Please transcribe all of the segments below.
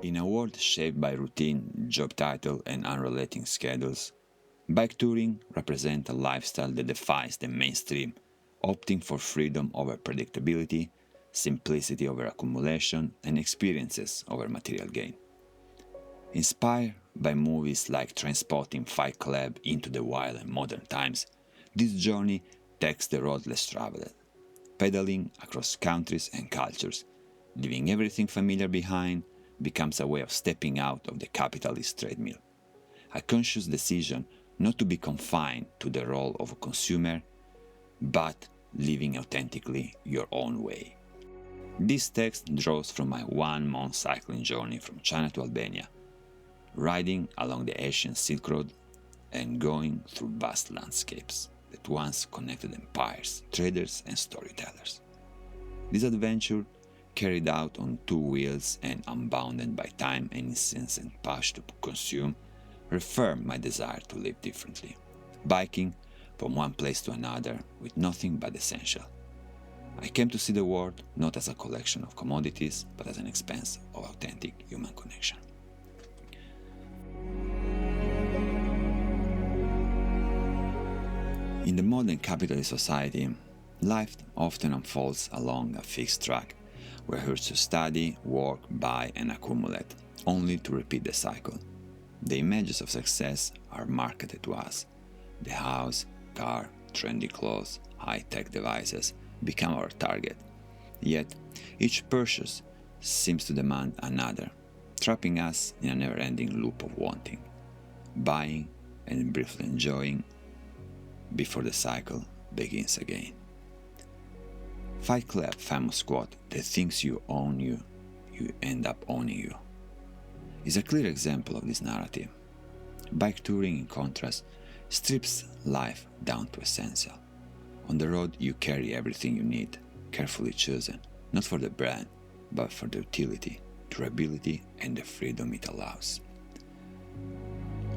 In a world shaped by routine, job title, and unrelenting schedules, bike touring represents a lifestyle that defies the mainstream, opting for freedom over predictability, simplicity over accumulation, and experiences over material gain. Inspired by movies like Trainspotting, Fight Club, Into the Wild, and Modern Times, this journey takes the Roadless Traveler, pedaling across countries and cultures, leaving everything familiar behind, becomes a way of stepping out of the capitalist treadmill. A conscious decision not to be confined to the role of a consumer, but living authentically your own way. This text draws from my 1-month cycling journey from China to Albania, riding along the Asian Silk Road and going through vast landscapes that once connected empires, traders, and storytellers. This adventure, carried out on 2 wheels and unbounded by time and incessant push to consume, reaffirmed my desire to live differently, biking from one place to another with nothing but essential. I came to see the world not as a collection of commodities, but as an expanse of authentic human connection. In the modern capitalist society, life often unfolds along a fixed track, where we to study, work, buy, and accumulate, only to repeat the cycle. The images of success are marketed to us. The house, car, trendy clothes, high-tech devices become our target. Yet, each purchase seems to demand another, trapping us in a never-ending loop of wanting, buying, and briefly enjoying before the cycle begins again. Fight Club famous quote, "The things you own you end up owning you," is a clear example of this narrative. Bike touring, in contrast, strips life down to essential. On the road, you carry everything you need, carefully chosen, not for the brand, but for the utility, durability, and the freedom it allows.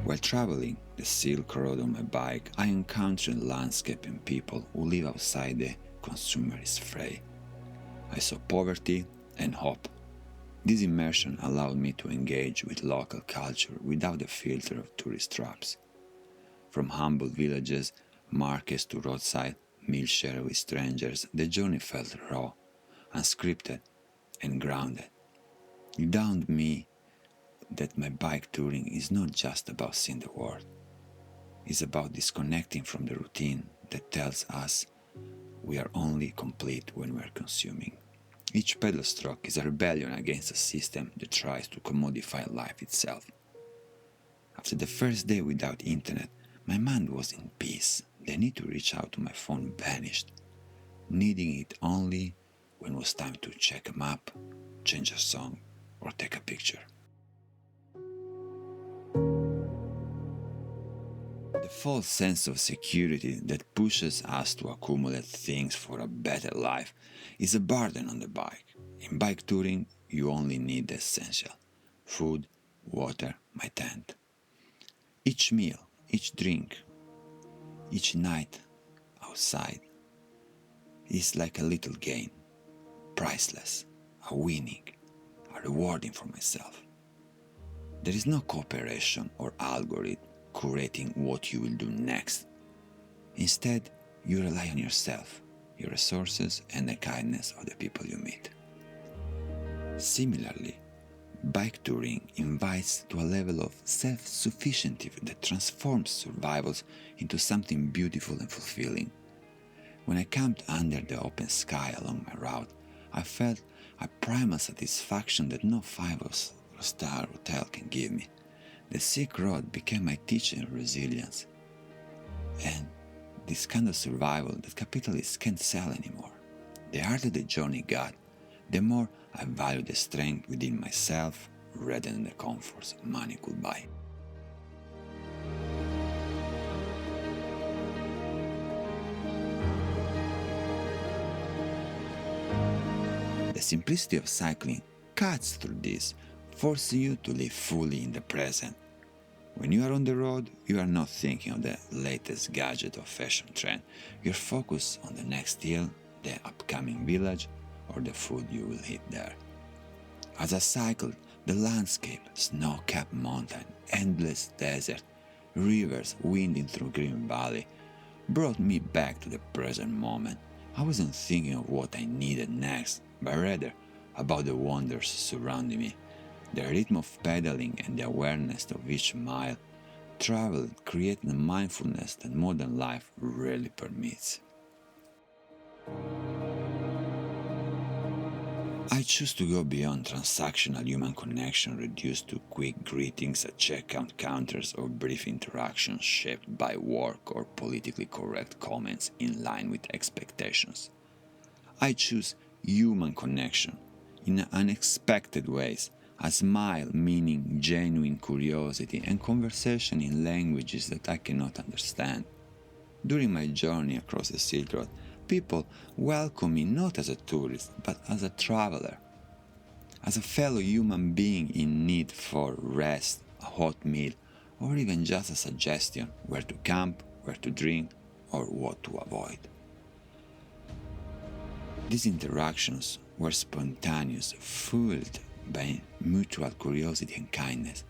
While traveling the Silk Road on my bike, I encountered landscape and people who live outside the consumerist fray. I saw poverty and hope. This immersion allowed me to engage with local culture without the filter of tourist traps. From humble villages, markets to roadside meal share with strangers, the journey felt raw, unscripted, and grounded. It dawned me that my bike touring is not just about seeing the world. It's about disconnecting from the routine that tells us we are only complete when we are consuming. Each pedal stroke is a rebellion against a system that tries to commodify life itself. After the first day without internet, my mind was in peace. The need to reach out to my phone vanished, needing it only when it was time to check a map, change a song, or take a picture. The false sense of security that pushes us to accumulate things for a better life is a burden on the bike. In bike touring, you only need the essential: food, water, my tent. Each meal, each drink, each night outside is like a little gain, priceless, a winning, a rewarding for myself. There is no cooperation or algorithm curating what you will do next. Instead, you rely on yourself, your resources, and the kindness of the people you meet. Similarly, bike touring invites to a level of self-sufficiency that transforms survivals into something beautiful and fulfilling. When I camped under the open sky along my route, I felt a primal satisfaction that no 5-star hotel can give me. The Silk Road became my teacher in resilience, and this kind of survival that capitalists can't sell anymore. The harder the journey got, the more I value the strength within myself rather than the comforts money could buy. The simplicity of cycling cuts through this, forcing you to live fully in the present. When you are on the road, you are not thinking of the latest gadget or fashion trend. You're focused on the next hill, the upcoming village, or the food you will eat there. As I cycled, The landscape, snow-capped mountain, endless desert, rivers winding through green valley, brought me back to the present moment. I wasn't thinking of what I needed next, but rather about the wonders surrounding me. The rhythm of pedaling and the awareness of each mile traveled created a mindfulness that modern life rarely permits. I choose to go beyond transactional human connection reduced to quick greetings at checkout counters or brief interactions shaped by work or politically correct comments in line with expectations. I choose human connection in unexpected ways, a smile meaning genuine curiosity and conversation in languages that I cannot understand. During my journey across the Silk Road, people welcome me not as a tourist, but as a traveler, as a fellow human being in need for rest, a hot meal, or even just a suggestion where to camp, where to drink, or what to avoid. These interactions were spontaneous, fueled by mutual curiosity and kindness.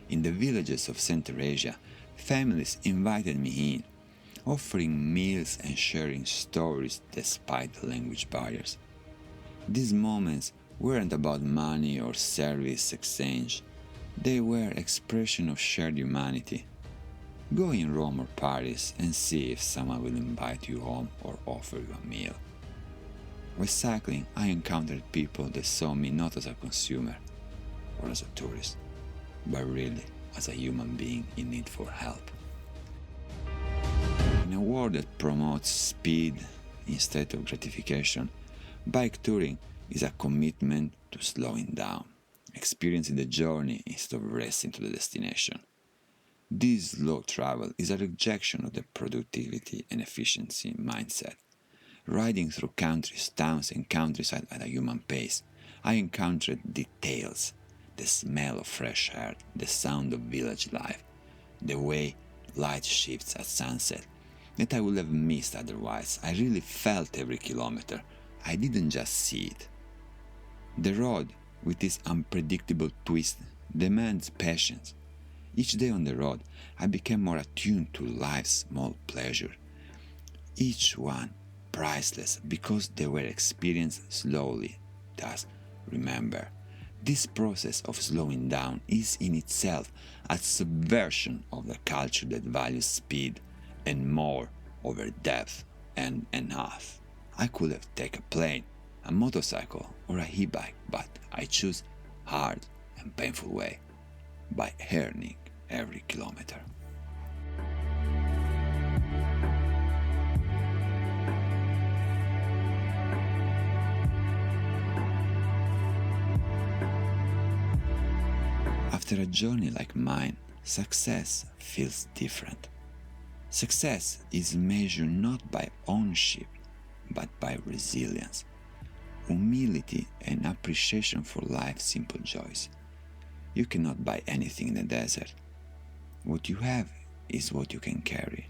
In the villages of Central Asia, families invited me in, offering meals and sharing stories despite the language barriers. These moments weren't about money or service exchange, they were expression of shared humanity. Go in Rome or Paris and see if someone will invite you home or offer you a meal. While cycling, I encountered people that saw me not as a consumer or as a tourist, but really as a human being in need for help. In a world that promotes speed instead of gratification, bike touring is a commitment to slowing down, experiencing the journey instead of racing to the destination. This slow travel is a rejection of the productivity and efficiency mindset. Riding through countries, towns, and countryside at a human pace, I encountered details, the smell of fresh air, the sound of village life, the way light shifts at sunset, that I would have missed otherwise. I really felt every kilometer. I didn't just see it. The road, with its unpredictable twist, demands patience. Each day on the road, I became more attuned to life's small pleasure. Each one priceless because they were experienced slowly. Thus, remember, this process of slowing down is in itself a subversion of the culture that values speed and more over depth and enough. I could have taken a plane, a motorcycle, or a e-bike, but I choose hard and painful way by earning every kilometer. After a journey like mine, success feels different. Success is measured not by ownership, but by resilience, humility, and appreciation for life's simple joys. You cannot buy anything in the desert. What you have is what you can carry.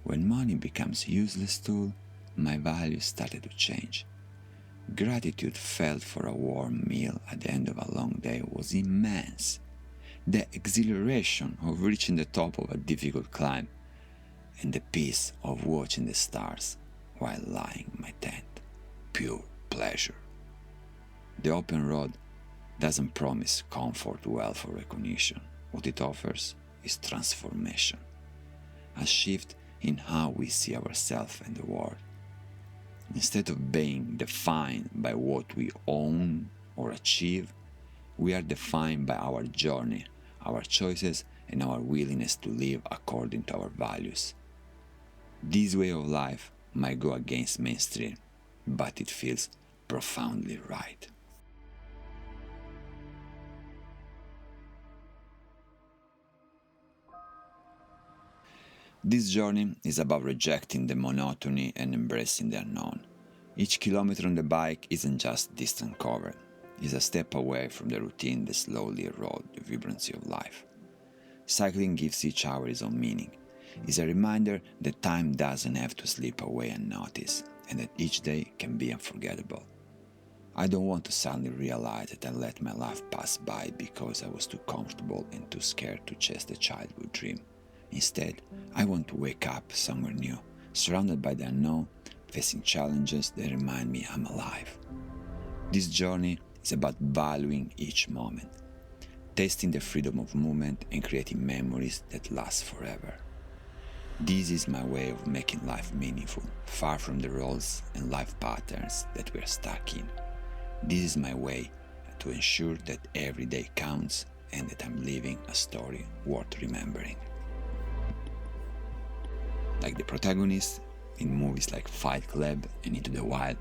When money becomes a useless tool, my values started to change. Gratitude felt for a warm meal at the end of a long day was immense. The exhilaration of reaching the top of a difficult climb and the peace of watching the stars while lying in my tent. Pure pleasure. The open road doesn't promise comfort, wealth, or recognition. What it offers is transformation, a shift in how we see ourselves and the world. Instead of being defined by what we own or achieve, we are defined by our journey, our choices, and our willingness to live according to our values. This way of life might go against mainstream, but it feels profoundly right. This journey is about rejecting the monotony and embracing the unknown. Each kilometer on the bike isn't just distance covered, it's a step away from the routine that slowly erodes the vibrancy of life. Cycling gives each hour its own meaning. It's a reminder that time doesn't have to slip away unnoticed, and that each day can be unforgettable. I don't want to suddenly realize that I let my life pass by because I was too comfortable and too scared to chase the childhood dream. Instead, I want to wake up somewhere new, surrounded by the unknown, facing challenges that remind me I'm alive. This journey is about valuing each moment, tasting the freedom of movement and creating memories that last forever. This is my way of making life meaningful, far from the roles and life patterns that we're stuck in. This is my way to ensure that every day counts and that I'm living a story worth remembering. Like the protagonist in movies like Fight Club and Into the Wild,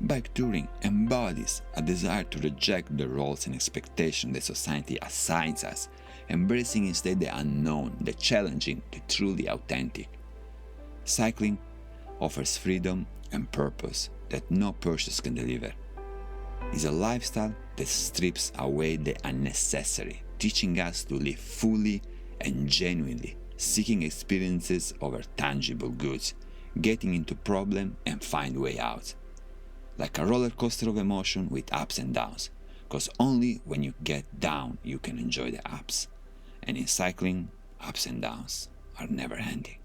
bike touring embodies a desire to reject the roles and expectations that society assigns us, embracing instead the unknown, the challenging, the truly authentic. Cycling offers freedom and purpose that no purchase can deliver. It's a lifestyle that strips away the unnecessary, teaching us to live fully and genuinely, seeking experiences over tangible goods, getting into problem and find way out. Like a roller coaster of emotion with ups and downs, because only when you get down you can enjoy the ups. And in cycling, ups and downs are never ending.